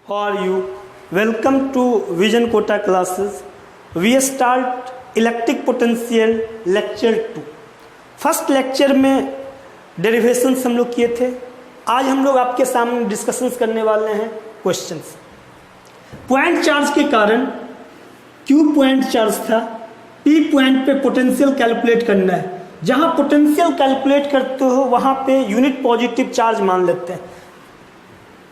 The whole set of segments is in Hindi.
How are you? Welcome to Vision Quota classes. We start electric potential lecture 2। First lecture में डेरिवेशंस हम लोग किए थे। आज हम लोग आपके सामने डिस्कशंस करने वाले हैं क्वेश्चंस। पॉइंट चार्ज के कारण Q पॉइंट चार्ज था, P पॉइंट पे पोटेंशियल कैलकुलेट करना है। जहां पोटेंशियल कैलकुलेट करते हो वहां पे यूनिट पॉजिटिव चार्ज मान लेते हैं।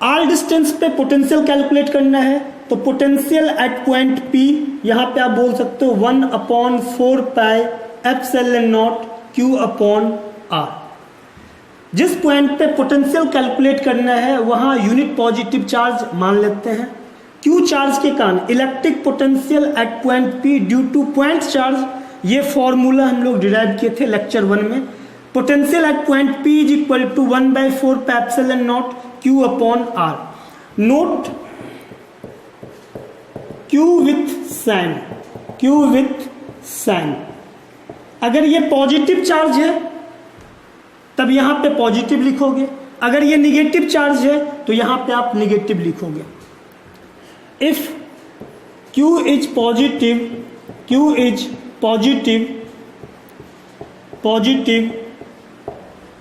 आर डिस्टेंस पे पोटेंशियल कैलकुलेट करना है तो पोटेंशियल एट पॉइंट P यहाँ पे आप बोल सकते हो 1/4 पाई एप्सिलॉन नॉट Q/R। जिस पॉइंट पे पोटेंशियल कैलकुलेट करना है वहां यूनिट पॉजिटिव चार्ज मान लेते हैं। Q चार्ज के कारण electric potential at point P due to point charge, ये फॉर्मूला हम लोग डिराइव किए थे लेक्चर 1 में। Potential at point P is equal to 1/4 pi epsilon naught Q/R। Note Q with sign. अगर ये पॉजिटिव चार्ज है तब यहां पे पॉजिटिव लिखोगे, अगर ये निगेटिव चार्ज है तो यहां पे आप निगेटिव लिखोगे। If Q is positive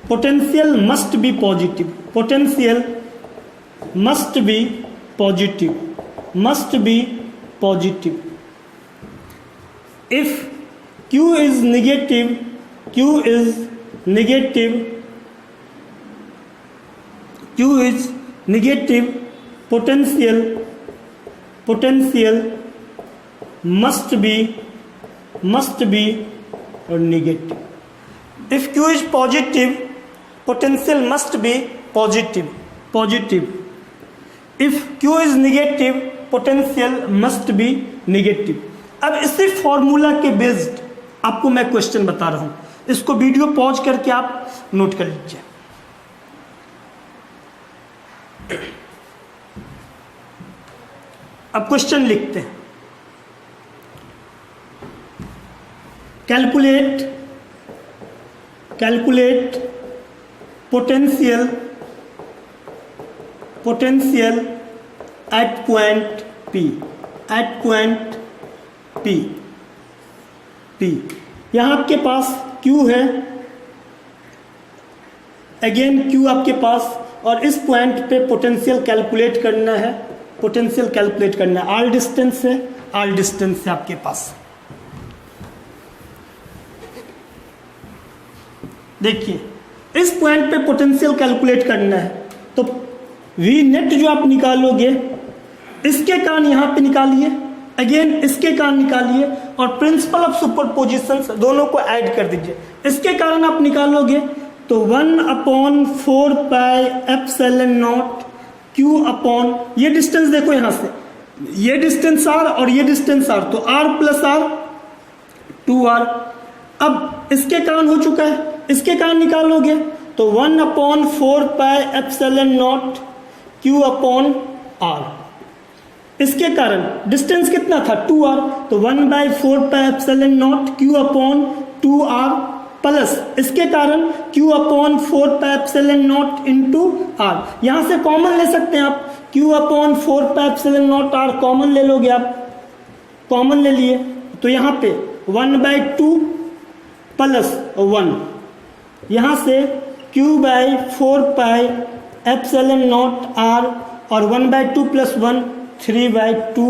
potential must be positive, potential must be positive, if Q is negative potential must be or negative. If Q is positive, potential must be positive. If Q is negative, potential must be negative. अब इसी फॉर्मूला के बेस्ड आपको मैं क्वेश्चन बता रहा हूं, इसको वीडियो पॉज करके आप नोट कर लीजिए। अब क्वेश्चन लिखते हैं। Calculate potential at point P। यहां आपके पास Q है, अगेन Q आपके पास, और इस पॉइंट पे पोटेंशियल कैलकुलेट करना है। R डिस्टेंस है आपके पास। देखिए इस पॉइंट पे पोटेंशियल कैलकुलेट करना है तो V नेट जो आप निकालोगे इसके कारण यहां पे निकालिए, अगेन इसके कारण निकालिए, और प्रिंसिपल ऑफ सुपरपोजिशन दोनों को ऐड कर दीजिए। इसके कारण आप निकालोगे तो 1/4 पाई एप्सिलॉन नॉट Q/, ये डिस्टेंस देखो यहां से, ये डिस्टेंस R और ये डिस्टेंस R, तो R + R 2R। अब इसके कारण हो चुका है, इसके कारण निकालोगे तो 1/4 पाई एप्सिलॉन नॉट Q/R। इसके कारण डिस्टेंस कितना था 2R, तो 1/4 pi epsilon not Q/2R plus इसके कारण Q/4 pi epsilon not into R। यहां से कॉमन ले सकते हैं आप, Q/4 pi epsilon not R common ले लोगे आप, कॉमन ले लिए तो यहां पे 1/2 प्लस 1, यहां से Q/4 pi epsilon not R और 1/2 प्लस 1 3/2।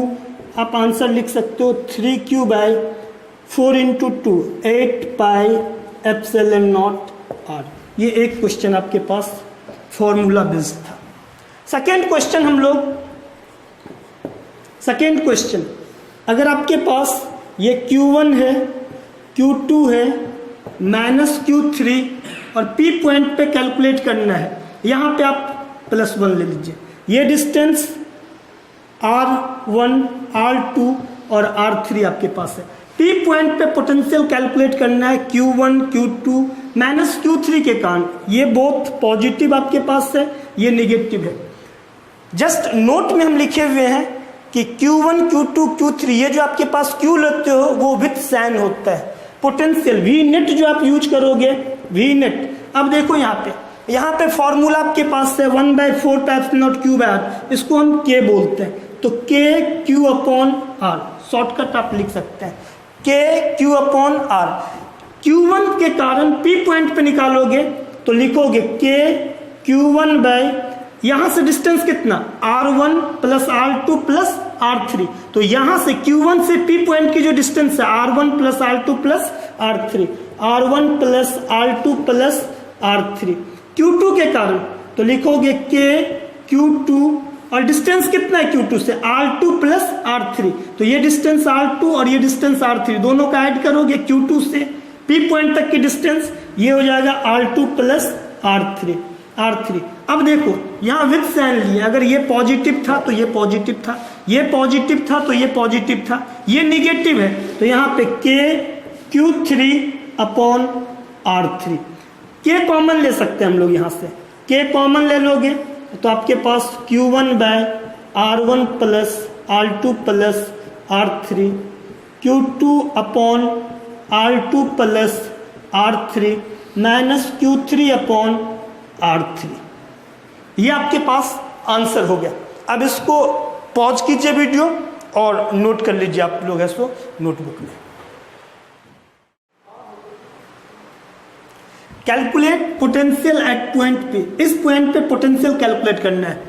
आप आंसर लिख सकते हो 3Q/4 into 2 8 pi epsilon not R। ये एक क्वेश्चन आपके पास फॉर्मूला बेस्ड था। सेकेंड क्वेश्चन, अगर आपके पास ये Q1 है, Q2 है, -Q3 और P पॉइंट पे कैलकुलेट करना है, यहां पे आप +1 ले लीजिए। ये डिस्टेंस R1, R2 और R3 आपके पास है। P पॉइंट पे पोटेंशियल कैलकुलेट करना है Q1, Q2 -Q3 के कारण, ये बोथ पॉजिटिव आपके पास है, ये निगेटिव है। जस्ट नोट में हम लिखे हुए हैं कि Q1, Q2, Q3 ये जो आपके पास Q लेते हो वो विथ साइन होता है। पोटेंशियल V नेट जो आप यूज करोगे, V नेट, अब देखो यहाँ पे यहाँ पे फॉर्मूला आपके पास है 1/4 π0 Q/r, इसको हम K बोलते हैं, तो KQ/R शॉर्टकट आप लिख सकते हैं KQ/R। Q1 के कारण P पॉइंट पे निकालोगे तो लिखोगे KQ1 यहाँ से डिस्टेंस कितना R1 + R2 + R3, तो यहाँ से Q1 से P पॉइंट की जो डिस्टेंस है R1 + R2 + R3, R1 + R2 + R3। Q2 के कारण तो लिखोगे KQ2 और डिस्टेंस कितना है Q2 से R2 + R3, तो ये डिस्टेंस R2 और ये डिस्टेंस R3 दोनों का ऐड करोगे Q2 से P पॉइंट तक की डिस्टेंस, ये हो जाएगा R2 + R3। अब देखो यहाँ विद साइन लिया, अगर ये पॉजिटिव था तो ये पॉजिटिव था, ये पॉजिटिव था तो ये पॉजिटिव था, ये निगेटिव है तो यहाँ पे KQ3/R3। K कॉमन ले सकते हैं हम लोग, यहाँ से K कॉमन ले लोगे तो आपके पास Q1/R1 + R2 + R3, Q2/R2 + R3 -Q3/R3। ये आपके पास आंसर हो गया। अब इसको पॉज कीजिए वीडियो और नोट कर लीजिए आप लोग इसको नोटबुक में। Calculate potential at point P, इस पॉइंट पे पोटेंशियल कैलकुलेट करना है।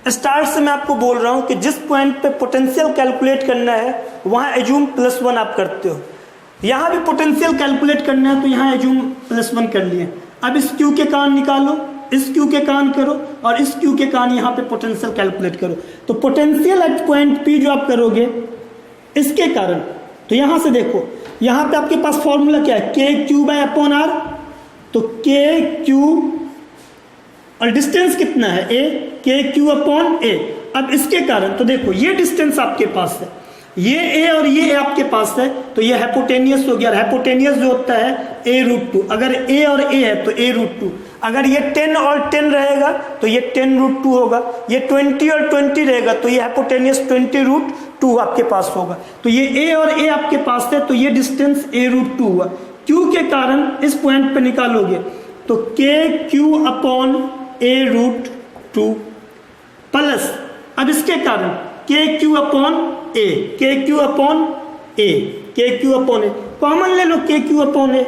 स्टार्ट से मैं आपको बोल रहा हूं कि जिस पॉइंट पे पोटेंशियल कैलकुलेट करना है वहां एज्यूम +1 आप करते हो, यहां भी पोटेंशियल कैलकुलेट करना है तो यहां एज्यूम +1 कर लिए। अब इस Q के कारण निकालो, इस Q के कारण करो और इस Q के कारण यहाँ पे पोटेंशियल कैलकुलेट करो। तो पोटेंशियल एट पॉइंट P जो आप करोगे इसके कारण, तो यहाँ से देखो यहाँ पे आपके पास फॉर्मूला क्या है KQ/R, तो KQ और डिस्टेंस कितना है A, KQ/A। अब इसके कारण तो देखो ये डिस्टेंस आपके पास है, ये A और ये A आपके पास है, तो ये हाइपोटेनियस हो गया। हाइपोटेनियस जो होता है A√2, अगर A और A है तो A√2, अगर ये 10 और 10 रहेगा तो ये 10√2 होगा, ये 20 और 20 रहेगा तो ये हाइपोटेनियस 20√2 आपके पास होगा। तो ये A और A आपके पास है तो ये डिस्टेंस A√2 हुआ। Q के कारण इस पॉइंट पे निकालोगे तो KQ/A√2 प्लस, अब इसके कारण KQ/A, KQ/A कॉमन ले लो, KQ/A,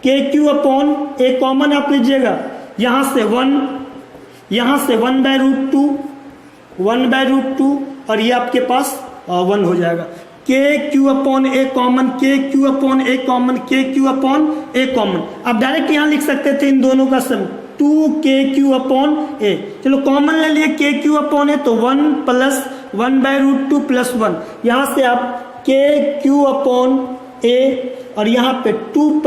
KQ/A कॉमन आप लीजिएगा, यहाँ से 1/√2 और ये आपके पास 1 हो जाएगा। KQ/A common, KQ/A common, KQ/A common. अब डायरेक्ट यहाँ लिख सकते थे इन दोनों का सम 2KQ/A। चलो कॉमन ले लिए KQ/A, तो 1 + 1/√2 + 1, यहाँ से आप KQ/A और यहाँ पे 2 +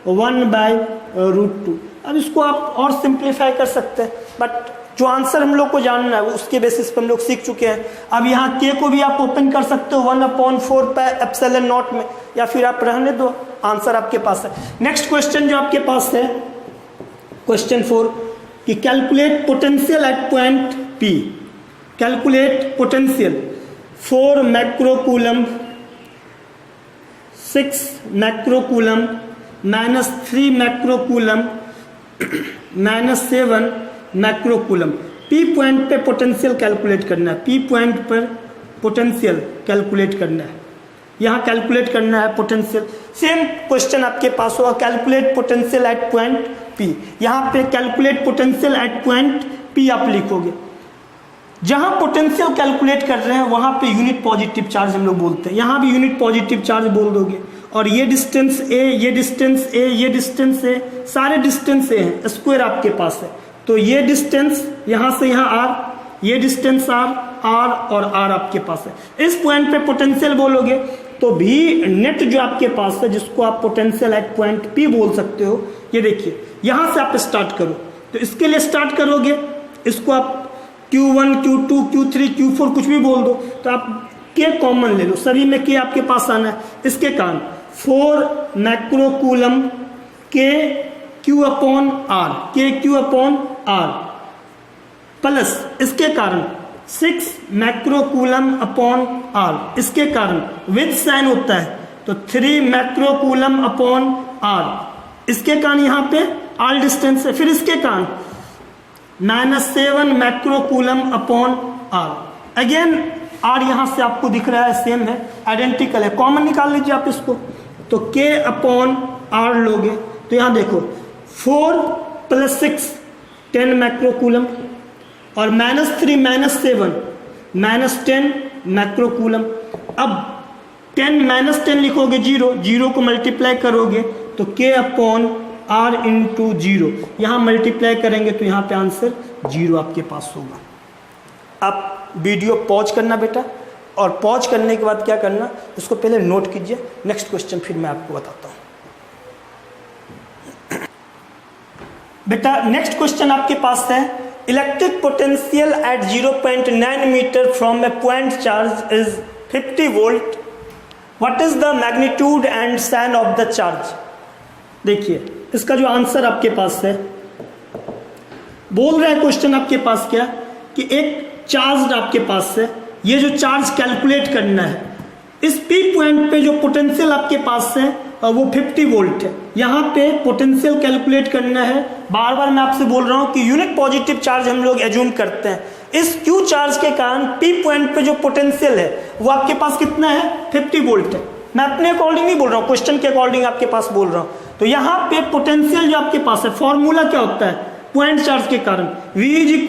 1/√2। अब इसको आप और सिंप्लीफाई कर सकते हैं, बट जो आंसर हम लोग को जानना है उसके बेसिस पर हम लोग सीख चुके हैं। अब यहाँ K को भी आप ओपन कर सकते हो 1/4 πε0 में, या फिर आप रहने दो, आंसर आपके पास है। नेक्स्ट क्वेश्चन जो आपके पास है क्वेश्चन 4 कि calculate potential at point P। Calculate potential 4 microcoulomb, 6 microcoulomb, -3 microcoulomb, -7 microcoulomb. P point पे पोटेंशियल कैलकुलेट करना है, P पॉइंट पर पोटेंशियल कैलकुलेट करना है, यहाँ कैलकुलेट करना है पोटेंशियल। सेम क्वेश्चन आपके पास होगा, calculate potential at point P। यहाँ पे calculate potential at point P आप लिखोगे। जहाँ पोटेंशियल कैलकुलेट कर रहे हैं वहाँ पे यूनिट पॉजिटिव चार्ज हम लोग बोलते हैं, यहाँ भी यूनिट पॉजिटिव चार्ज बोल दोगे। और ये डिस्टेंस A, ये डिस्टेंस A, ये डिस्टेंस A, सारे डिस्टेंस A हैं, स्क्वायर आपके पास है। तो ये डिस्टेंस यहाँ से यहाँ R, ये डिस्टेंस R और R आपके पास है। इस पॉइंट पे पोटेंशियल बोलोगे तो भी नेट जो आपके पास है, जिसको आप पोटेंशियल एट पॉइंट P बोल सकते हो, ये देखिए यहाँ से आप स्टार्ट करो। तो इसके लिए स्टार्ट करोगे, इसको आप Q1, Q2, Q3, Q4 कुछ भी बोल दो, तो आप K कॉमन ले लो, सभी में K आपके पास आना है। इसके कारण 4 माइक्रोकूलम KQ/R प्लस इसके कारण 6 माइक्रोकूलम/R, इसके कारण विद साइन होता है तो 3 माइक्रोकूलम/R, इसके कारण यहाँ पे R डिस्टेंस है। फिर इसके कारण -7 micro coulomb upon R. Again R यहां से आपको दिख रहा है, सेम है, आइडेंटिकल है, कॉमन निकाल लीजिए आप इसको, तो के अपॉन आर लोगे तो यहां देखो 4 + 6 10 माइक्रो कूलम, और -3 - 7 -10 माइक्रो कूलम। अब 10 - 10 लिखोगे 0, 0 को मल्टीप्लाई करोगे तो के अपॉन आर इंटू 0, यहाँ मल्टीप्लाई करेंगे तो यहाँ पे आंसर 0 आपके पास होगा। आप वीडियो पॉज करना बेटा, और पॉज करने के बाद क्या करना, उसको पहले नोट कीजिए, नेक्स्ट क्वेश्चन फिर मैं आपको बताता हूँ। बेटा नेक्स्ट क्वेश्चन आपके पास है, electric potential at 0.9 metre from a point charge is 50 volt, what is the magnitude and sign of the charge. देखिए इसका जो आंसर आपके पास है, बोल रहा है क्वेश्चन आपके पास क्या, कि एक चार्ज आपके पास है, ये जो चार्ज कैलकुलेट करना है, इस पी पॉइंट पे जो पोटेंशियल आपके पास है वो 50 वोल्ट है। यहाँ पे पोटेंशियल कैलकुलेट करना है। बार बार मैं आपसे बोल रहा हूँ कि यूनिट पॉजिटिव चार्ज हम लोग एज्यूम करते हैं। इस क्यू चार्ज के कारण पी पॉइंट पे जो पोटेंशियल है वो आपके पास कितना है, 50 वोल्ट है। मैं अपने अकॉर्डिंग नहीं बोल रहा हूँ, क्वेश्चन के अकॉर्डिंग आपके पास बोल रहा हूँ। तो यहाँ पे पोटेंशियल जो आपके पास है, फॉर्मूला क्या होता है पॉइंट चार्ज के कारण, V =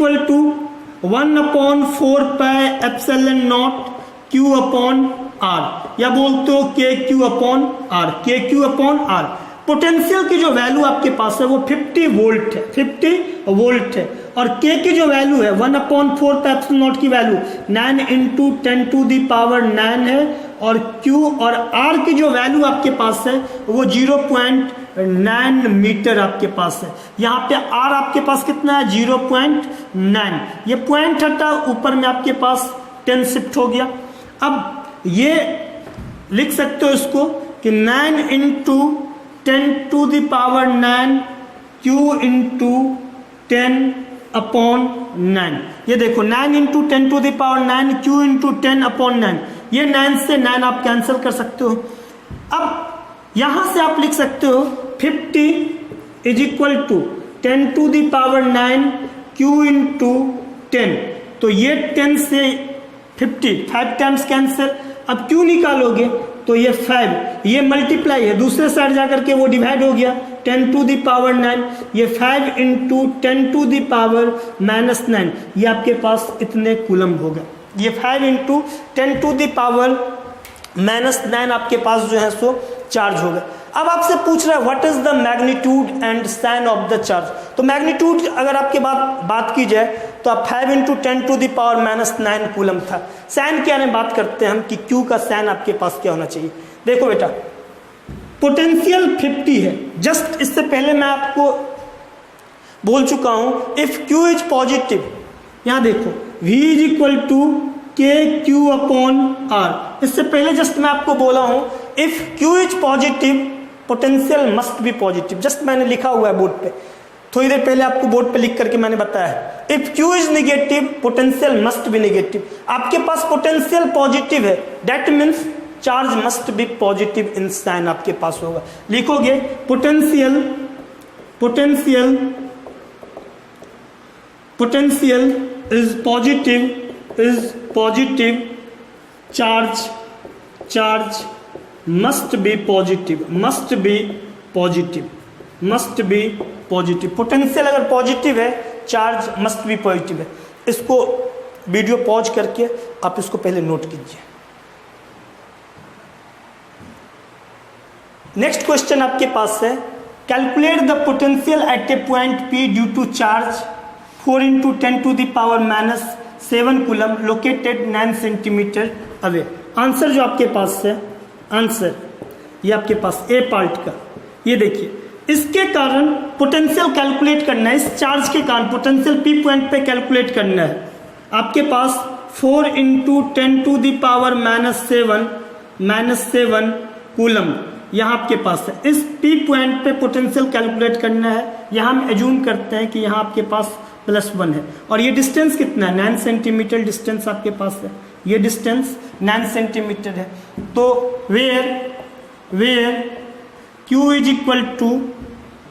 1/4πε0 Q/R, या बोलते हो KQ/R, KQ/R। पोटेंशियल की जो वैल्यू आपके पास है वो 50 वोल्ट है, 50 वोल्ट है, और K की जो वैल्यू है 1/4πε0 की वैल्यू 9 × 10⁹ है, और Q और R की जो वैल्यू आपके पास है वो 0.9 मीटर आपके पास है। यहाँ पे R आपके पास कितना है, 0.9, ये पॉइंट हटा, ऊपर में आपके पास 10 शिफ्ट हो गया। अब ये लिख सकते हो इसको कि 9 × 10⁹ Q × 10/9। ये देखो 9 × 10⁹ Q × 10/9, ये 9 से 9 आप कैंसिल कर सकते हो। अब यहां से आप लिख सकते हो 50 = 10⁹ Q × 10, तो ये 10 से 50 5 टाइम्स कैंसिल। अब Q निकालोगे तो ये 5, ये मल्टीप्लाई है, दूसरे साइड जाकर के वो डिवाइड हो गया 10⁹, ये 5 × 10⁻⁹, ये आपके पास इतने कूलम होगा। ये 5 × 10⁻⁹ आपके पास जो है सो चार्ज होगा। अब आपसे पूछ रहा है what is the magnitude and sign of the charge. तो मैग्नीट्यूड अगर आपके बात की जाए तो आप 5 × 10⁻⁹ कूलम था। साइन क्या है, बात करते हैं हम कि Q का साइन आपके पास क्या होना चाहिए। देखो बेटा पोटेंशियल 50 है, जस्ट इससे पहले मैं आपको बोल चुका हूं इफ Q इज पॉजिटिव, यहां देखो V = KQ/R। इससे पहले जस्ट मैं आपको बोला हूं if Q is positive potential must be positive, just मैंने लिखा हुआ है बोर्ड पे, थोड़ी देर पहले आपको बोर्ड पे लिख करके मैंने बताया। If Q is negative potential must be negative. आपके पास पोटेंशियल पॉजिटिव है, that means charge must be positive in sign आपके पास होगा। लिखोगे potential is positive, charge must be positive. Potential अगर पॉजिटिव है, चार्ज मस्ट बी पॉजिटिव है। इसको वीडियो पॉज करके आप इसको पहले नोट कीजिए। नेक्स्ट क्वेश्चन आपके पास है, calculate the potential at a point P due to charge 4 × 10⁻⁷ coulomb located 9 centimetre away. Answer जो आपके पास है, आंसर ये आपके पास ए पार्ट का, ये देखिए इसके कारण पोटेंशियल कैलकुलेट करना है, इस चार्ज के कारण पोटेंशियल पी पॉइंट पे कैलकुलेट करना है। आपके पास 4 × 10⁻⁷ कूलम यहाँ आपके पास है। इस पी पॉइंट पे पोटेंशियल कैलकुलेट करना है। यहाँ हम एज्यूम करते हैं कि यहाँ आपके पास +1 है, और ये डिस्टेंस कितना है, 9 सेंटीमीटर डिस्टेंस आपके पास है। ये डिस्टेंस 9 सेंटीमीटर है। तो where Q is equal to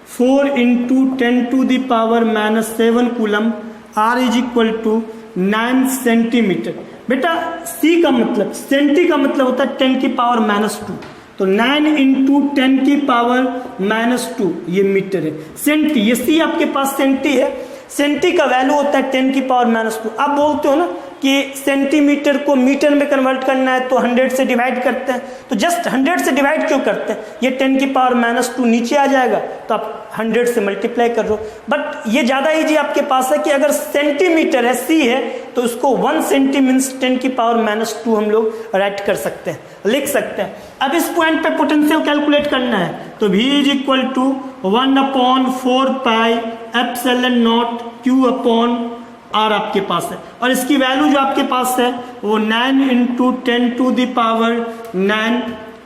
4 into 10⁻⁻7 coulomb, R is equal to 9 centimetre. बेटा C का मतलब, सेंटी का मतलब होता है 10⁻², तो 9 इंटू 10⁻², ये मीटर है। सेंटी, ये C आपके पास सेंटी है, सेंटी का वैल्यू होता है 10⁻²। आप बोलते हो ना कि सेंटीमीटर को मीटर में कन्वर्ट करना है तो 100 से डिवाइड करते हैं, तो जस्ट 100 से डिवाइड क्यों करते हैं, ये 10⁻² नीचे आ जाएगा तो आप 100 से मल्टीप्लाई कर रहे हो। बट ये ज़्यादा ईजी आपके पास है कि अगर सेंटीमीटर है, C है, तो उसको 1 सेंटी मीन्स 10⁻² हम लोग राइट कर सकते हैं, लिख सकते हैं। अब इस पॉइंट पे पोटेंशियल कैलकुलेट करना है, तो V is equal to 1/4πε0 Q/R आपके पास है, और इसकी वैल्यू जो आपके पास है वो 9 इंटू 10⁹,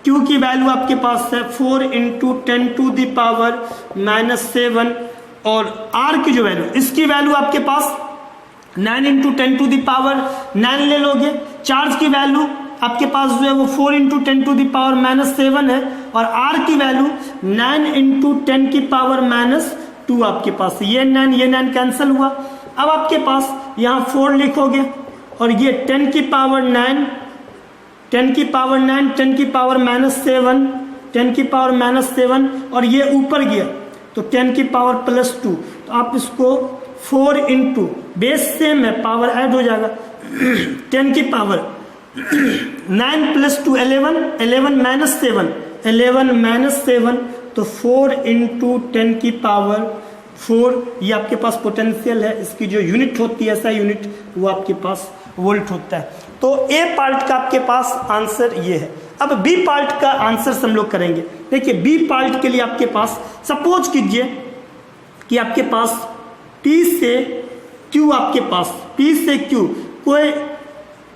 Q की वैल्यू आपके पास है 4 इंटू 10⁻⁻7, और R की जो वैल्यू, इसकी वैल्यू आपके पास 9 इंटू 10⁻9 ले लोगे। चार्ज की वैल्यू आपके पास जो है वो 4 इंटू 10⁻7 है, और R की वैल्यू 9 इंटू 10⁻2 आपके पास। ये 9 कैंसिल हुआ। अब आपके पास यहाँ 4 लिखोगे, और ये 10⁻9, 10⁻7, और ये ऊपर गया तो 10⁻+2, तो आप इसको 4 इंटू, बेस सेम है, पावर ऐड हो जाएगा, 10⁻9 + 2 11 - 7, तो 4 इंटू 10⁻4, ये आपके पास पोटेंशियल है। इसकी जो यूनिट होती है, ऐसा यूनिट, वो आपके पास वोल्ट होता है। तो ए पार्ट का आपके पास आंसर ये है। अब बी पार्ट का आंसर हम लोग करेंगे। देखिए बी पार्ट के लिए आपके पास, सपोज कीजिए कि आपके पास P से Q, आपके पास P से Q कोई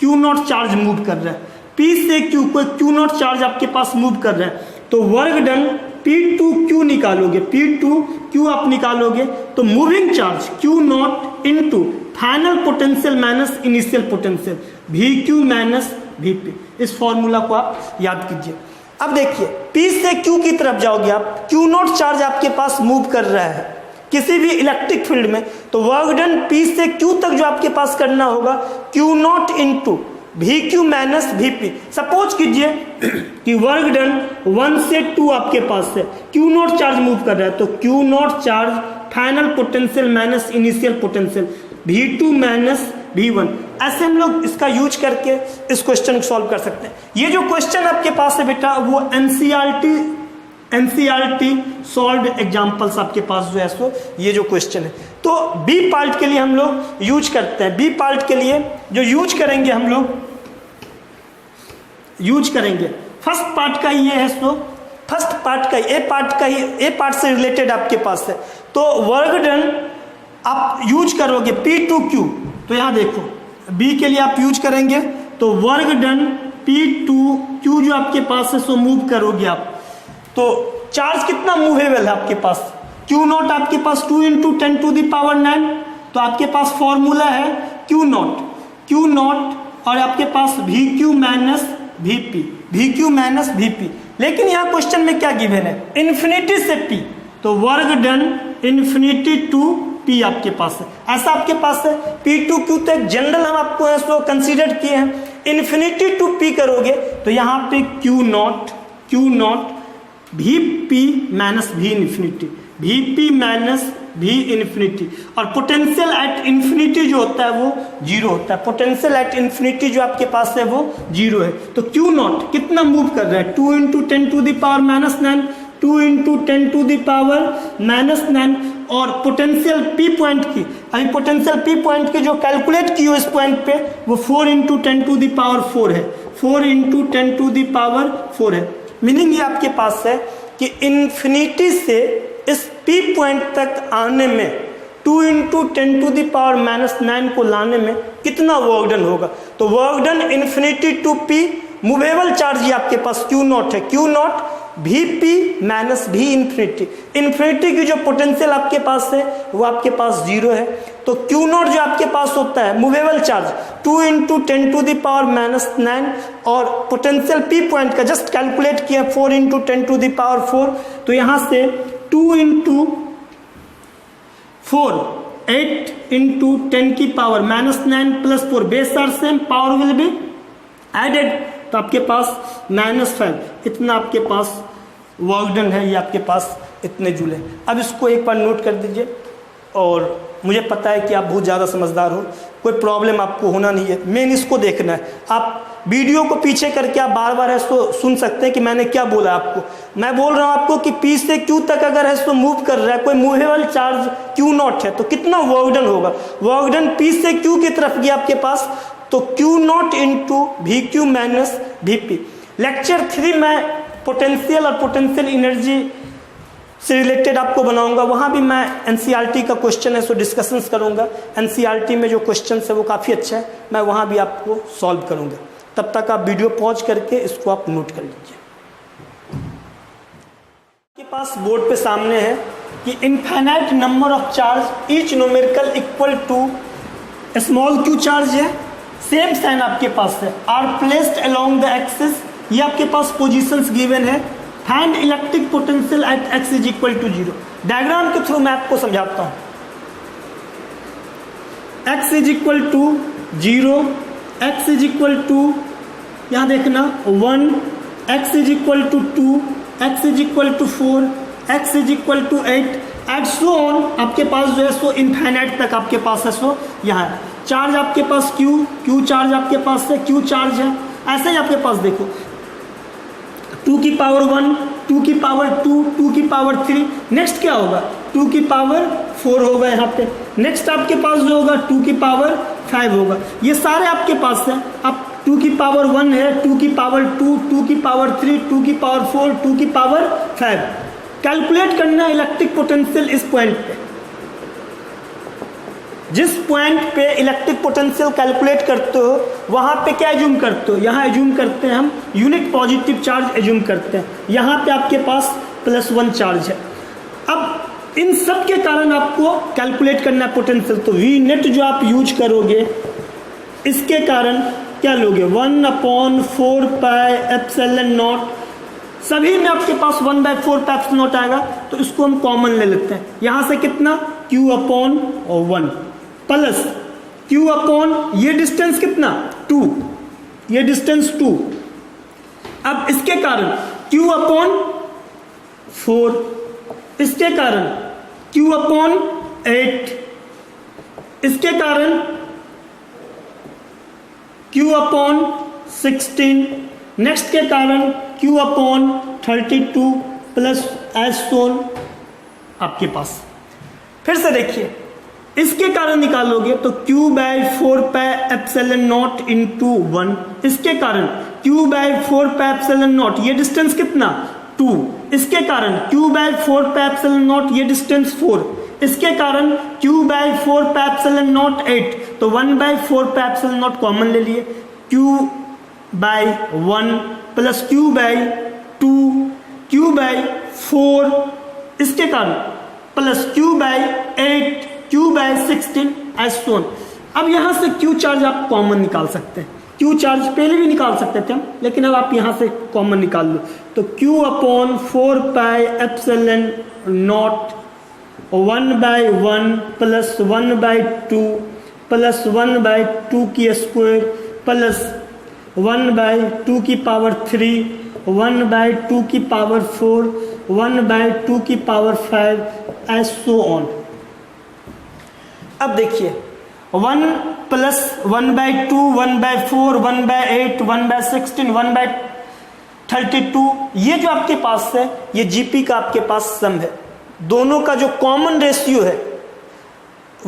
Q0 चार्ज मूव कर रहा है, P से Q कोई Q0 चार्ज आपके पास मूव कर रहा है, तो वर्क डन P2Q निकालोगे, P2Q आप निकालोगे, तो moving charge Q0 into final potential minus initial potential, VQ minus VP। इस फॉर्मूला को आप याद कीजिए। अब देखिए P से Q की तरफ जाओगे आप, Q0 चार्ज आपके पास मूव कर रहा है किसी भी इलेक्ट्रिक फील्ड में, तो वर्क डन P से Q तक जो आपके पास करना होगा Q0 into VQ minus VP। Suppose कीजिए कि वर्क डन 1 से 2 आपके पास है, Q0 चार्ज मूव कर रहा है, तो Q0 charge final potential minus initial potential, V2 minus V1। ऐसे हम लोग इसका यूज करके इस क्वेश्चन को सॉल्व कर सकते हैं। ये जो क्वेश्चन आपके पास है बेटा, वो NCERT सॉल्व्ड एग्जाम्पल्स आपके पास जो है सो ये जो क्वेश्चन है, तो बी पार्ट के लिए हम लोग यूज करते हैं। बी पार्ट के लिए जो यूज करेंगे हम लोग, यूज करेंगे फर्स्ट पार्ट का ये है, सो फर्स्ट पार्ट का ए पार्ट से रिलेटेड आपके पास है, तो वर्क डन आप यूज करोगे P2Q, तो यहां देखो बी के लिए आप यूज करेंगे, तो वर्क डन P2Q जो आपके पास है सो मूव करोगे आप, तो चार्ज कितना मूवेबल है आपके पास, Q0 आपके पास 2 इंटू 10⁹, तो आपके पास फॉर्मूला है Q0 और आपके पास VQ माइनस VP। लेकिन यहाँ क्वेश्चन में क्या गिवन है, इन्फिनिटी से P, तो work done infinity to P आपके पास है, ऐसा आपके पास है। P2Q तो एक जनरल हम आपको इसको कंसीडर किए हैं, इन्फिनिटी टू P करोगे तो यहाँ पे Q0 VP minus V infinity, VP minus V infinity, और पोटेंशियल एट इन्फिनिटी जो होता है वो 0 होता है। पोटेंशियल एट इन्फिनिटी जो आपके पास है वो 0 है, तो Q0 कितना मूव कर रहा है, 2 इंटू 10⁻⁹, 2 इंटू 10⁻⁹, और पोटेंशियल P पॉइंट की, अभी पोटेंशियल P पॉइंट की जो कैलकुलेट की हो इस पॉइंट पे, वो 4 इंटू 10⁴ है, 4 इंटू 10⁴ है। मीनिंग ये आपके पास है कि इन्फिनिटी से इस P पॉइंट तक आने में 2 इंटू 10⁻⁹ को लाने में कितना वर्क डन होगा, तो work done infinity to P, movable charge ये आपके पास Q0 है, Q0 VP माइनस V इन्फिनिटी। इन्फिनिटी की जो पोटेंशियल आपके पास है वो आपके पास 0 है, तो Q0 जो आपके पास होता है मूवेबल चार्ज 2 इंटू 10⁻⁹, और पोटेंशियल P पॉइंट का जस्ट कैलकुलेट किया 4 इंटू 10⁴, तो यहाँ से 2 इंटू 4, 8 इंटू 10 की power -9 plus 4, base are same, power will be added, तो आपके पास -5 इतना आपके पास वर्क डन है, ये आपके पास इतने जूल है। अब इसको एक बार नोट कर दीजिए, और मुझे पता है कि आप बहुत ज़्यादा समझदार हो, कोई प्रॉब्लम आपको होना नहीं है, मेन इसको देखना है। आप वीडियो को पीछे करके आप बार बार है सो सुन सकते हैं कि मैंने क्या बोला आपको। मैं बोल रहा हूँ आपको कि P से Q तक अगर है सो मूव कर रहा है, कोई मूवेबल चार्ज Q0 है, तो कितना वर्क डन होगा। वर्क डन P से Q की तरफ गया आपके पास, तो Q0 into VQ minus VP। Lecture 3 में पोटेंशियल और पोटेंशियल एनर्जी से रिलेटेड आपको बनाऊंगा, वहाँ भी मैं एनसीईआरटी का क्वेश्चन है सो डिस्कशंस करूंगा। एनसीईआरटी में जो क्वेश्चन है वो काफ़ी अच्छा है, मैं वहाँ भी आपको सॉल्व करूंगा। तब तक आप वीडियो पॉज करके इसको आप नोट कर लीजिए। आपके पास बोर्ड पे सामने है कि infinite number of charge each numerical equal to small q charge है, सेम साइन आपके पास है, are placed along the axis, ये आपके पास पोजीशंस गिवन है। Find electric potential at x is equal to 0। Diagram के थ्रू मैं आपको समझाता हूं। x is equal to 0, x is equal to यहां देखना 1, x is equal to 2, x is equal to 4, x is equal to 8 and so on. आपके पास जो है सो इनफाइनाइट तक आपके पास है सो यहाँ चार्ज आपके पास q चार्ज आपके पास है, q चार्ज है। ऐसे ही आपके पास देखो 2 की पावर 1, 2 की पावर 2, 2 की पावर 3, नेक्स्ट क्या होगा 2 की पावर 4 होगा यहाँ पे। नेक्स्ट आपके पास जो होगा 2 की पावर 5 होगा। ये सारे आपके पास है। अब 2 की पावर 1 है, 2 की पावर 2, 2 की पावर 3, 2 की पावर 4, 2 की पावर 5। कैलकुलेट करना इलेक्ट्रिक पोटेंशियल इस पॉइंट पे। जिस पॉइंट पे इलेक्ट्रिक पोटेंशियल कैलकुलेट करते हो वहां पे क्या एज्यूम करते हो, यहाँ एज्यूम करते हैं हम यूनिट पॉजिटिव चार्ज एज्यूम करते हैं। यहाँ पे आपके पास +1 चार्ज है। अब इन सब के कारण आपको कैलकुलेट करना है पोटेंशियल, तो वी नेट जो आप यूज करोगे इसके कारण क्या लोगे 1/4 पाई एप्सिलॉन नॉट। सभी में आपके पास 1/4 पाई एप्सिलॉन नॉट आएगा, तो इसको हम कॉमन ले लेते हैं। यहां से कितना Q/1 प्लस Q/ ये डिस्टेंस कितना 2, ये डिस्टेंस 2। अब इसके कारण Q/4, इसके कारण Q/8, इसके कारण Q/16, नेक्स्ट के कारण Q/32 प्लस एज सोन आपके पास। फिर से देखिए इसके कारण निकालोगे तो Q/4 pi epsilon not into 1, इसके कारण Q/4 पाई एप्सिलॉन नॉट, ये डिस्टेंस कितना 2, इसके कारण Q/4 पाई एप्सिलॉन नॉट, ये डिस्टेंस 4, इसके कारण Q/4 पाई एप्सिलॉन नॉट 8, तो 1/4 पाई एप्सिलॉन नॉट कॉमन ले लिए, Q/1 प्लस Q/2, Q/4, इसके कारण प्लस Q/8, Q/16 एज सोन। अब यहां से Q चार्ज आप कॉमन निकाल सकते हैं। Q चार्ज पहले भी निकाल सकते थे हम, लेकिन अब आप यहां से कॉमन निकाल लो, तो Q/4 pi epsilon not 1/1 plus 1/2 plus 1/2 की स्क्वायर प्लस 1/2 की पावर 3, 1/2 की पावर 4, 1/2 की पावर 5 एज सो ऑन। अब देखिए 1 प्लस 1/2, 1/4, 1/8, 1/16, 1/32, ये जो आपके पास है ये जीपी का आपके पास सम है। दोनों का जो कॉमन रेशियो है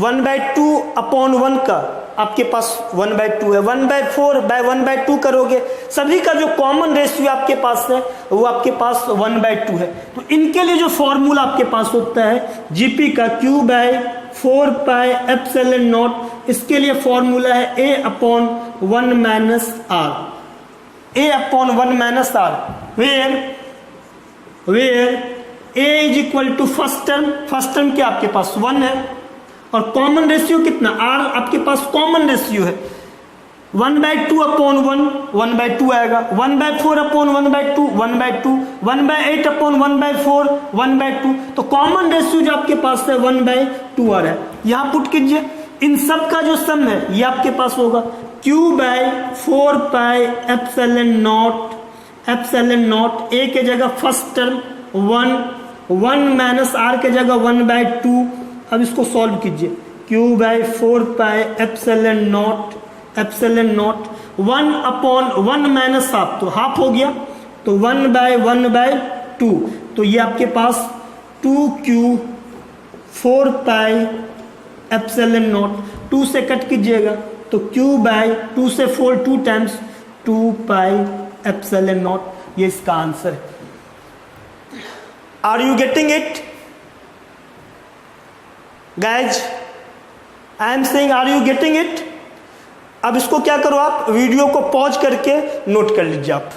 1/2/1 का आपके पास 1/2 है, 1/4/1/2 करोगे, सभी का जो कॉमन रेशियो आपके पास है वो आपके पास 1/2 है। तो इनके लिए जो फॉर्मूला आपके पास होता है जीपी का Q/4 पाई एप्सिलॉन नॉट, इसके लिए फॉर्मूला है A/1 minus R, A/1 - R, where A is equal to first term क्या आपके पास 1 है, और कॉमन रेशियो कितना R आपके पास कॉमन रेशियो है 1/2 अपॉन 1/2 आएगा, 1/4 अपॉन 1/2 1/2, 1/8 अपॉन 1/4 1/2। तो कॉमन रेशियो जो आपके पास है 1/2 आ रहा है। यहां पुट कीजिए, इन सब का जो सम है ये आपके पास होगा Q/4 एप्सिलॉन नॉट, ए के जगह फर्स्ट टर्म 1 माइनस आर के जगह 1/2। अब इसको सॉल्व कीजिए, Q/4 epsilon not 1 upon 1 minus half, तो हाफ हो गया, तो 1/1/2। तो ये आपके पास 2Q/4 एप्सिलॉन नॉट, 2 से कट कीजिएगा तो Q/2 से 4 2 टाइम्स 2 एप्सिलॉन नॉट। ये इसका आंसर है। Are you getting it guys? I am saying are you getting it? अब इसको क्या करो, आप वीडियो को पॉज करके नोट कर लीजिए आप।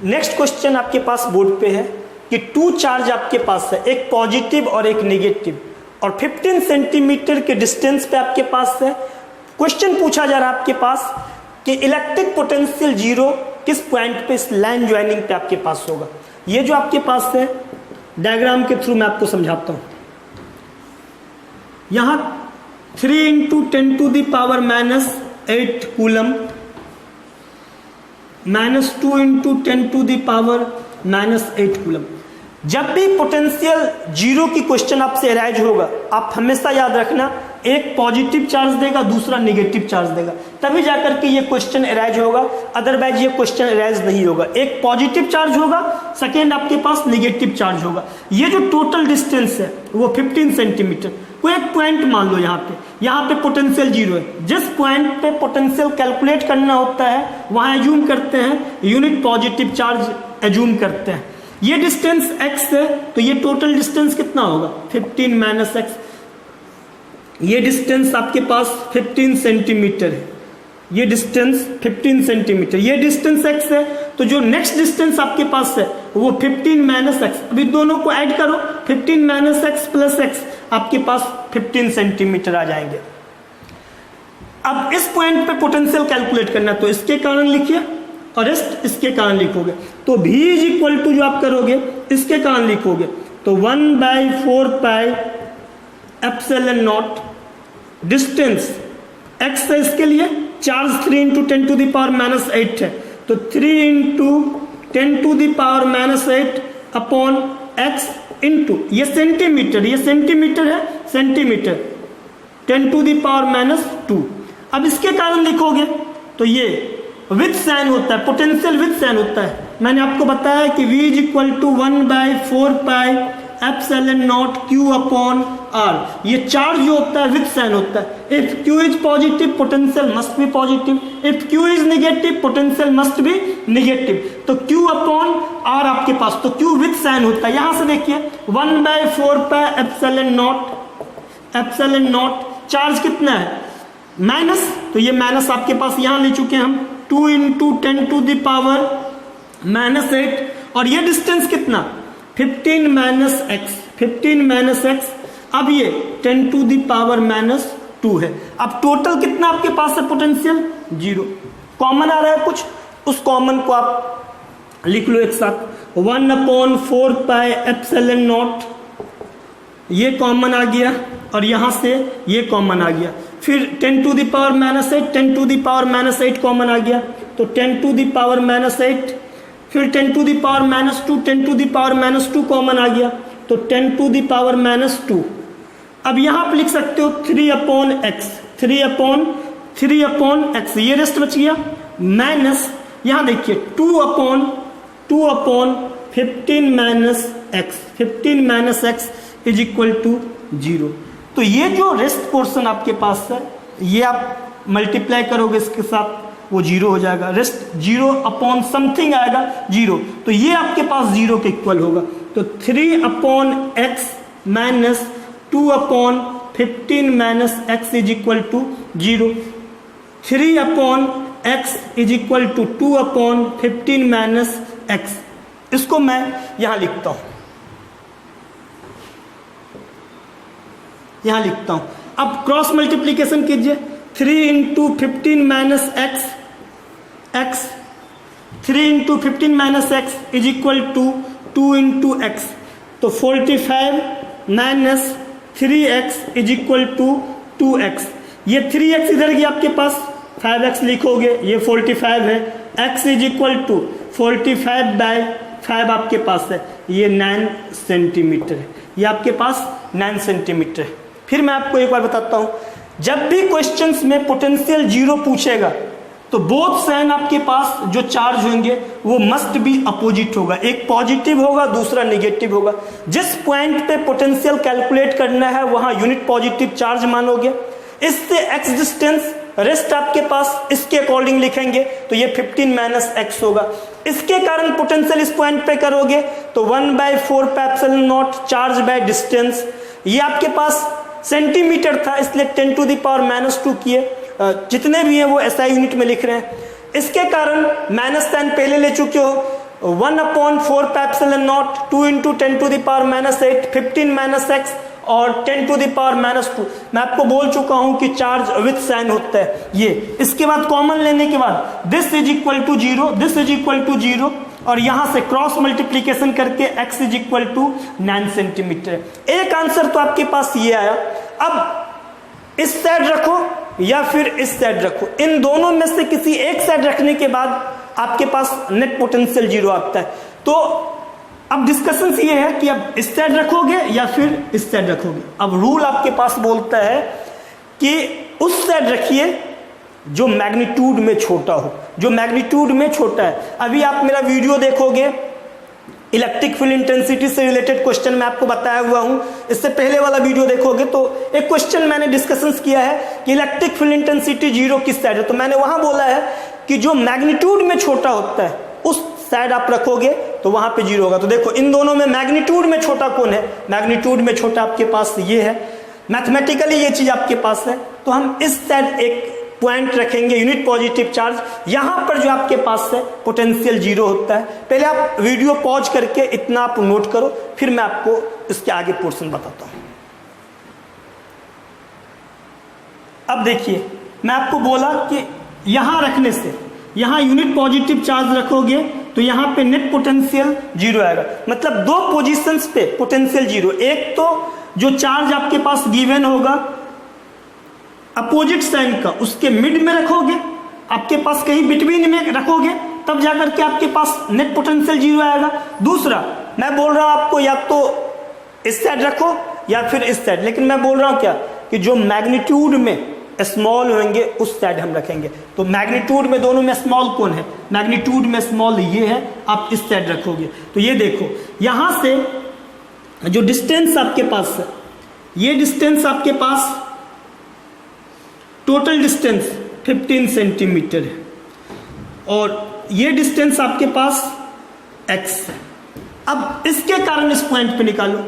नेक्स्ट क्वेश्चन आपके पास बोर्ड पे है कि 2 चार्ज आपके पास है, एक पॉजिटिव और एक नेगेटिव, और 15 सेंटीमीटर के डिस्टेंस पे आपके पास है। क्वेश्चन पूछा जा रहा है आपके पास कि इलेक्ट्रिक पोटेंशियल 0 किस पॉइंट पे इस लाइन ज्वाइनिंग पे आपके पास होगा। ये जो आपके पास है डायग्राम के थ्रू मैं आपको समझाता हूं। यहां 3 × 10⁻⁻8 कूलम -2 × 10⁻⁻8 कूलम। जब भी पोटेंशियल 0 की क्वेश्चन आपसे अराइज होगा, आप हमेशा याद रखना एक पॉजिटिव चार्ज देगा, दूसरा नेगेटिव चार्ज देगा, तभी जाकर के ये क्वेश्चन अराइज होगा, अदरवाइज ये क्वेश्चन अराइज नहीं होगा। एक पॉजिटिव चार्ज होगा, सेकेंड आपके पास नेगेटिव चार्ज होगा। ये जो टोटल डिस्टेंस है वो 15 सेंटीमीटर। कोई एक पॉइंट मान लो, यहाँ पे पोटेंशियल 0 है। जिस पॉइंट पे पोटेंशियल कैलकुलेट करना होता है वहां एज्यूम करते हैं यूनिट पॉजिटिव चार्ज एज्यूम करते हैं। ये डिस्टेंस x है, तो ये टोटल डिस्टेंस कितना होगा 15 - x। ये डिस्टेंस आपके पास 15 सेंटीमीटर है, ये डिस्टेंस 15 सेंटीमीटर, ये डिस्टेंस x है। तो जो नेक्स्ट डिस्टेंस आपके पास है वो 15 - x। अभी दोनों को ऐड करो, 15 - x + x, आपके पास 15 सेंटीमीटर आ जाएंगे। अब इस पॉइंट पे पोटेंशियल कैलकुलेट करना, तो इसके कारण लिखिए और रेस्ट इसके कारण लिखोगे। तो V = जो आप करोगे इसके कारण लिखोगे, तो 1/4 एप्सिलॉन नॉट, डिस्टेंस x है, इसके लिए चार्ज 3 × 10⁻⁻8 है, तो 3 × 10⁻⁻8 अपॉन x इंटू ये सेंटीमीटर है, सेंटीमीटर 10⁻⁻2। अब इसके कारण लिखोगे तो ये विथ साइन होता है, पोटेंशियल विथ साइन होता है। मैंने आपको बताया कि V = 1/4 एप्सिलॉन नॉट Q/R। ये चार्ज जो होता है विथ साइन होता है। If Q is positive, potential must be positive. If Q is negative, potential must be negative. तो Q/R आपके पास, तो Q विथ साइन होता है। यहां से देखिए 1/4 एप्सिलॉन नॉट, चार्ज कितना है माइनस, तो ये माइनस आपके पास यहां ले चुके हैं हम, 2 × 10⁻⁻8, और ये डिस्टेंस कितना 15 - x। अब ये 10⁻⁻2 है। अब टोटल कितना आपके पास है पोटेंशियल 0। कॉमन आ रहा है कुछ, उस कॉमन को आप लिख लो एक साथ, 1/4 एप्सिलॉन नॉट, ये कॉमन आ गया, और यहां से ये कॉमन आ गया। फिर 10⁻⁻8 कॉमन आ गया, तो 10⁻⁻8, फिर 10⁻⁻2 10⁻⁻2 कॉमन आ गया, तो 10⁻⁻2। अब यहां पर लिख सकते हो 3/x, 3/x, ये रेस्ट बच गया, माइनस यहां देखिए 2/15 -x = 0। तो ये जो रेस्ट पोर्शन आपके पास है, ये आप मल्टीप्लाई करोगे इसके साथ, वो 0 हो जाएगा। रेस्ट 0 समथिंग आएगा 0, तो ये आपके पास 0 के इक्वल होगा। तो 3/x - 2/15 - x = 0। 3/x = 2/15 - x। इसको मैं यहां लिखता हूं, अब क्रॉस मल्टीप्लीकेशन कीजिए, 3 into 15 minus x, 3 into 15 minus x is equal to 2 into x, तो 45 minus 3x is equal to 2x। ये 3x इधर गया आपके पास, 5x लिखोगे, ये 45 है, x is equal to 45 by 5 आपके पास है, ये 9 सेंटीमीटर है, ये आपके पास 9 सेंटीमीटर है। फिर मैं आपको एक बार बताता हूं, जब भी क्वेश्चंस में पोटेंशियल जीरो पूछेगा तो बोथ साइन आपके पास जो चार्ज होंगे वो मस्ट बी अपोजिट होगा, एक पॉजिटिव होगा दूसरा नेगेटिव होगा। जिस पॉइंट पे पोटेंशियल कैलकुलेट करना है वहां यूनिट पॉजिटिव चार्ज मानोगे, इससे x डिस्टेंस, रेस्ट आपके पास इसके अकॉर्डिंग लिखेंगे तो ये 15 माइनस एक्स होगा। इसके कारण पोटेंशियल इस पॉइंट पे करोगे तो 1/4 epsilon not charge by distance, ये आपके पास सेंटीमीटर था इसलिए 10 टू द पावर -2 किए, जितने भी हैं वो SI यूनिट में लिख रहे हैं। इसके कारण माइनस साइन पहले ले चुके हो, 1/4 epsilon naught 2 into 10 to the power -8, 15 minus x और 10 टू द पावर -2। मैं आपको बोल चुका हूं कि चार्ज विथ साइन होता है ये। इसके बाद कॉमन लेने के बाद this is equal to 0, this is equal to 0 और यहां से क्रॉस मल्टीप्लीकेशन करके x is equal to 9 centimetre. एक आंसर तो आपके पास ये आया। अब इस साइड रखो या फिर इस साइड रखो, इन दोनों में से किसी एक साइड रखने के बाद आपके पास नेट पोटेंशियल जीरो आता है। तो अब डिस्कशन ये है कि अब इस साइड रखोगे या फिर इस साइड रखोगे। अब रूल आपके पास बोलता है कि उस साइड रखिए जो मैग्नीट्यूड में छोटा हो, जो मैग्नीट्यूड में छोटा है। अभी आप मेरा वीडियो देखोगे, इलेक्ट्रिक फील्ड इंटेंसिटी से रिलेटेड क्वेश्चन मैं आपको बताया हुआ हूं, इससे पहले वाला वीडियो देखोगे तो एक क्वेश्चन मैंने डिस्कशन किया है कि इलेक्ट्रिक फील्ड इंटेंसिटी जीरो किस साइड है, तो मैंने वहां बोला है कि जो मैग्नीट्यूड में छोटा होता है उस साइड आप रखोगे तो वहां पे जीरो होगा। तो देखो इन दोनों में मैग्नीट्यूड में छोटा कौन है, मैग्नीट्यूड में छोटा आपके पास ये है, मैथमेटिकली ये चीज आपके पास है, तो हम इस साइड एक पॉइंट रखेंगे यूनिट पॉजिटिव चार्ज, यहां पर जो आपके पास है पोटेंशियल जीरो होता है। पहले आप वीडियो पॉज करके इतना आप नोट करो, फिर मैं आपको इसके आगे पोर्शन बताता हूं। अब देखिए मैं आपको बोला कि यहां रखने से, यहां यूनिट पॉजिटिव चार्ज रखोगे तो यहां पे नेट पोटेंशियल जीरो आएगा, मतलब दो पोजीशंस पे पोटेंशियल जीरो। एक तो जो चार्ज आपके पास गिवन होगा अपोजिट साइन का, उसके मिड में रखोगे, आपके पास कहीं बिटवीन में रखोगे, तब जाकर के आपके पास नेट पोटेंशियल जीरो आएगा। दूसरा मैं बोल रहा हूं आपको या तो इस साइड रखो या फिर इस साइड, लेकिन मैं बोल रहा हूं क्या कि जो मैग्नीट्यूड में स्मॉल होंगे उस साइड हम रखेंगे। तो मैग्नीट्यूड में दोनों में स्मॉल कौन है, मैग्नीट्यूड में स्मॉल ये है, आप इस साइड रखोगे। तो ये देखो यहां से जो डिस्टेंस आपके पास है, ये डिस्टेंस आपके पास टोटल डिस्टेंस 15 सेंटीमीटर है और ये डिस्टेंस आपके पास x है। अब इसके कारण इस पॉइंट पे निकालो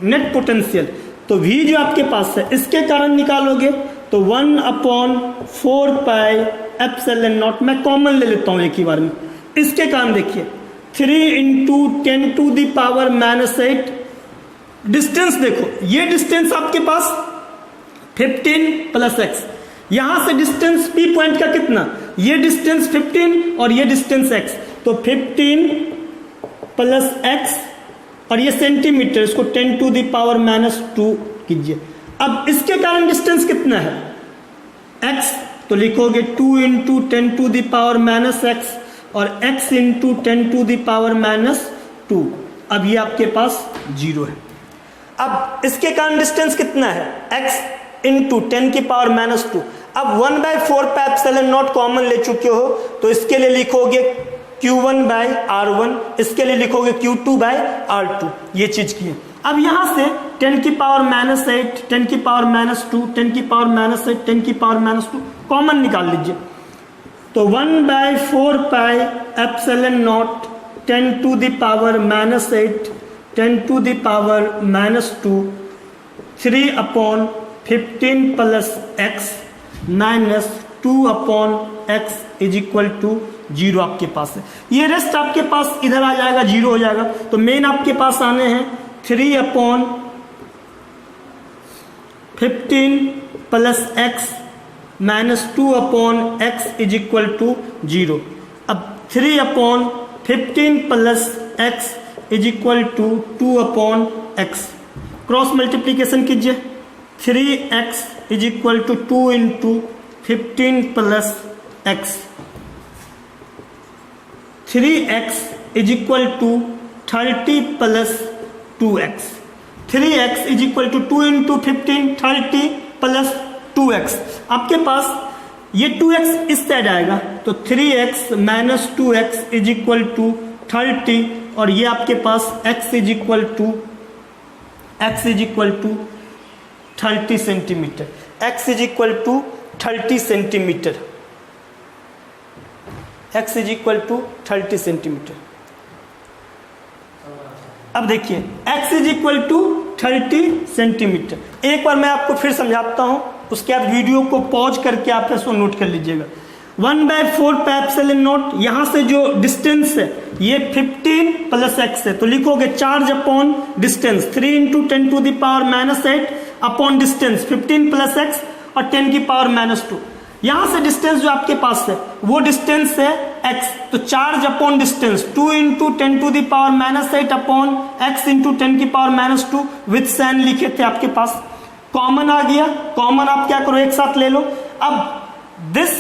नेट पोटेंशियल, तो v जो आपके पास है इसके कारण निकालोगे तो 1/4 पाई एप्सिलॉन नॉट, मैं कॉमन ले लेता हूं एक ही बार में। इसके कारण देखिए 3 into 10 to the power -8, distance देखो ये डिस्टेंस आपके पास 15 प्लस x, यहां से डिस्टेंस P पॉइंट का कितना, ये डिस्टेंस 15 और ये डिस्टेंस x, तो 15 प्लस x और ये सेंटीमीटर, इसको 10 टू द पावर -2 कीजिए। अब इसके कारण डिस्टेंस कितना है x, तो लिखोगे 2 into 10 to the power -x और x into 10 to the power -2। अब ये आपके पास जीरो है। अब इसके कारण डिस्टेंस कितना है x इंटू 10 की पावर -2। अब 1/4 एप्सिलॉन नॉट कॉमन ले चुके हो तो इसके लिए लिखोगे Q1/R1, इसके लिए लिखोगे Q2/R2, ये चीज की है। अब यहां से 10 की पावर -8, 10 की पावर -2, 10 की पावर -8, 10 की पावर -2 कॉमन निकाल लीजिए, तो 1/4 pi epsilon naught 10 to the power -8, 10 to the power -2, 3/15 plus x minus 2/x is equal to 0 आपके पास है। ये रेस्ट आपके पास इधर आ जाएगा, 0 हो जाएगा। तो मेन आपके पास आने हैं 3/15 15 plus x minus 2 upon x is equal to 0। अब 3 upon 15 plus x is equal to 2 upon x, cross multiplication कीजिए। 3x is equal to 2 into 15 plus x, 3x is equal to 30 plus 2x, 3x is equal to 2 into 15 30 plus 2x। आपके पास ये 2x इस साइड आएगा तो 3x minus 2x is equal to 30, और ये आपके पास x is equal to 30 centimetre, x is equal to 30 centimetre, x is equal to 30 centimetre. अब देखिए x is equal to 30 centimetre. एक बार मैं आपको फिर समझाता हूं, उसके बाद वीडियो को पॉज करके आप इसको नोट कर लीजिएगा। 1/4 पाई एप्सिलॉन नॉट, यहां से जो डिस्टेंस है ये 15 प्लस एक्स है, तो लिखोगे charge upon distance 3 into 10 to the power minus 8 upon distance 15 plus x और 10 की पावर माइनस 2। यहां से डिस्टेंस जो आपके पास है वो डिस्टेंस है x, तो charge upon distance 2 into 10 to the power minus 8 upon x into 10 की पावर माइनस 2 विथ साइन लिखे थे आपके पास। कॉमन आ गया, कॉमन आप क्या करो एक साथ ले लो। अब दिस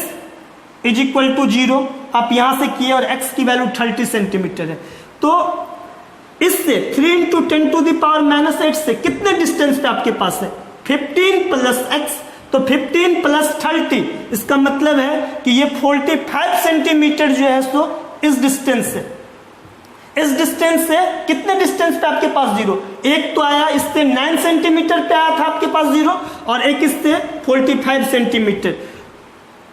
इज इक्वल टू 0 आप यहां से किए और x की वैल्यू 30 सेंटीमीटर है, तो इससे 3 into 10 to the power minus 8 से कितने डिस्टेंस पे आपके पास है 15 प्लस x, तो 15 प्लस 30 इसका मतलब है कि ये 45 सेंटीमीटर जो है सो इस डिस्टेंस से, इस डिस्टेंस से कितने डिस्टेंस पे आपके पास 0, एक तो आया इससे 9 सेंटीमीटर पे आया था आपके पास 0, और एक इससे 45 सेंटीमीटर,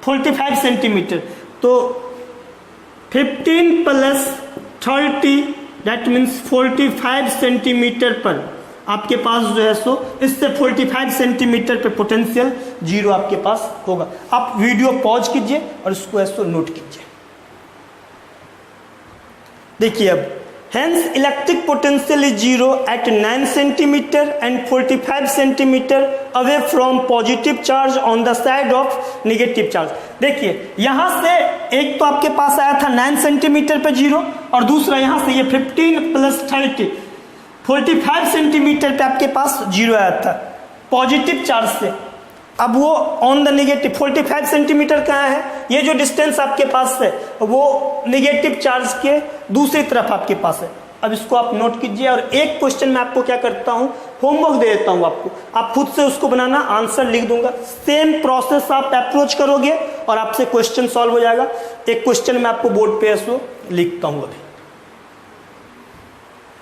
45 सेंटीमीटर। तो 15 प्लस 30 दैट मीन्स 45 सेंटीमीटर पर आपके पास जो है सो इससे 45 सेंटीमीटर पे पोटेंशियल 0 आपके पास होगा। आप वीडियो पॉज कीजिए और इसको ऐसो नोट कीजिए। देखिए अब hence electric potential is 0 at 9 centimeter and 45 centimeter away from positive charge on the side of negative charge। देखिए यहां से एक तो आपके पास आया था 9 सेंटीमीटर पे 0, और दूसरा यहां से ये 15 प्लस 30 45 सेंटीमीटर पे आपके पास 0 आया था पॉजिटिव चार्ज से। अब वो ऑन द नेगेटिव 45 सेंटीमीटर कहाँ है, ये जो डिस्टेंस आपके पास है वो नेगेटिव चार्ज के दूसरी तरफ आपके पास है। अब इसको आप नोट कीजिए, और एक क्वेश्चन मैं आपको क्या करता हूं होमवर्क दे देता हूं आपको, आप खुद से उसको बनाना, आंसर लिख दूंगा, सेम प्रोसेस आप अप्रोच करोगे और आपसे क्वेश्चन सॉल्व हो जाएगा। एक क्वेश्चन मैं आपको बोर्ड पे ऐसो लिखता हूं अभी,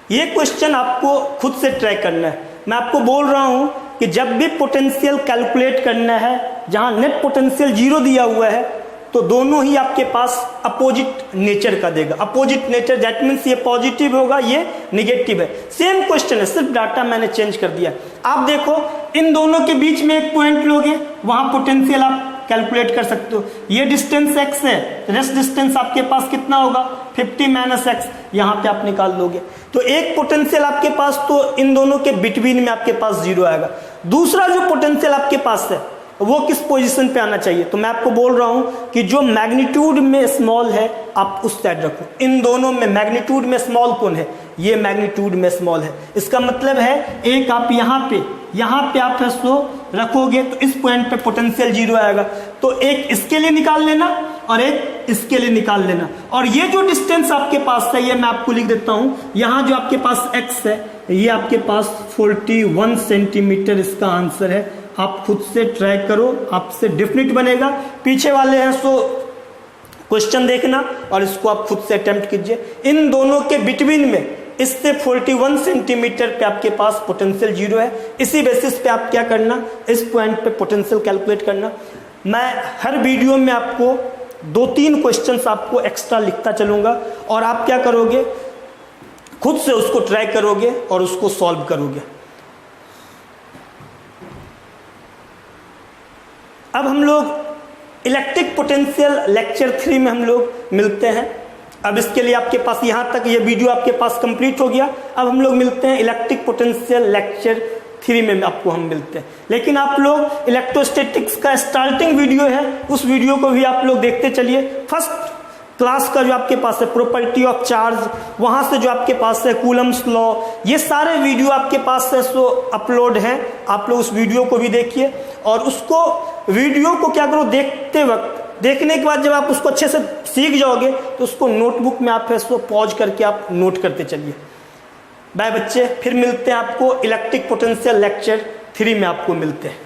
ये क्वेश्चन आपको खुद से ट्राई करना है। मैं आपको बोल रहा हूं कि जब भी पोटेंशियल कैलकुलेट करना है जहां नेट पोटेंशियल 0 दिया हुआ है तो दोनों ही आपके पास अपोजिट नेचर का देगा। अपोजिट नेचर दैट मीन्स ये पॉजिटिव होगा, ये नेगेटिव है। सेम क्वेश्चन है, सिर्फ डाटा मैंने चेंज कर दिया। आप देखो इन दोनों के बीच में एक पॉइंट लोगे, वहां पोटेंशियल आप कैलकुलेट कर सकते हो। ये डिस्टेंस x है, रेस्ट डिस्टेंस आपके पास कितना होगा 50 माइनस एक्स, यहाँ पे आप निकाल लोगे तो एक पोटेंशियल आपके पास तो इन दोनों के बिटवीन में आपके पास 0 आएगा। दूसरा जो पोटेंशियल आपके पास है वो किस पोजीशन पे आना चाहिए, तो मैं आपको बोल रहा हूं कि जो मैग्नीट्यूड में स्मॉल है आप उस साइड रखो। इन दोनों में मैग्नीट्यूड में स्मॉल कौन है, ये मैग्नीट्यूड में स्मॉल है। इसका मतलब है एक आप यहाँ पे आप इसको रखोगे तो इस पॉइंट पे पोटेंशियल 0 आएगा, तो एक इसके लिए निकाल लेना और एक इसके लिए निकाल लेना। और ये जो डिस्टेंस आपके पास है ये मैं आपको लिख देता हूं, यहाँ जो आपके पास x है ये आपके पास 41 सेंटीमीटर इसका आंसर है। आप खुद से ट्राई करो, आपसे डेफिनेट बनेगा। पीछे वाले हैं सो क्वेश्चन देखना और इसको आप खुद से अटेम्प्ट कीजिए। इन दोनों के बिटवीन में इससे 41 सेंटीमीटर पे आपके पास पोटेंशियल 0 है। इसी बेसिस पे आप क्या करना, इस पॉइंट पे पोटेंशियल कैलकुलेट करना। मैं हर वीडियो में आपको 2-3 क्वेश्चंस आपको एक्स्ट्रा लिखता चलूंगा और आप क्या करोगे, खुद से उसको ट्राई करोगे और उसको सॉल्व करोगे। अब हम लोग इलेक्ट्रिक पोटेंशियल लेक्चर 3 में हम लोग मिलते हैं। अब इसके लिए आपके पास यहाँ तक ये वीडियो आपके पास कंप्लीट हो गया। अब हम लोग मिलते हैं इलेक्ट्रिक पोटेंशियल लेक्चर 3 में आपको हम मिलते हैं। लेकिन आप लोग इलेक्ट्रोस्टैटिक्स का स्टार्टिंग वीडियो है, उस वीडियो को भी आप लोग देखते चलिए। फर्स्ट क्लास का जो आपके पास है प्रॉपर्टी ऑफ चार्ज, वहां से जो आपके पास है कूलम्स लॉ, ये सारे वीडियो आपके पास है सो अपलोड हैं। आप लोग उस वीडियो को भी देखिए और उसको वीडियो को क्या करो, देखते वक्त, देखने के बाद जब आप उसको अच्छे से सीख जाओगे तो उसको नोटबुक में आप इसको पॉज करके आप नोट करते चलिए। बाय बच्चे, फिर मिलते हैं आपको इलेक्ट्रिक पोटेंशियल लेक्चर 3 में आपको मिलते हैं।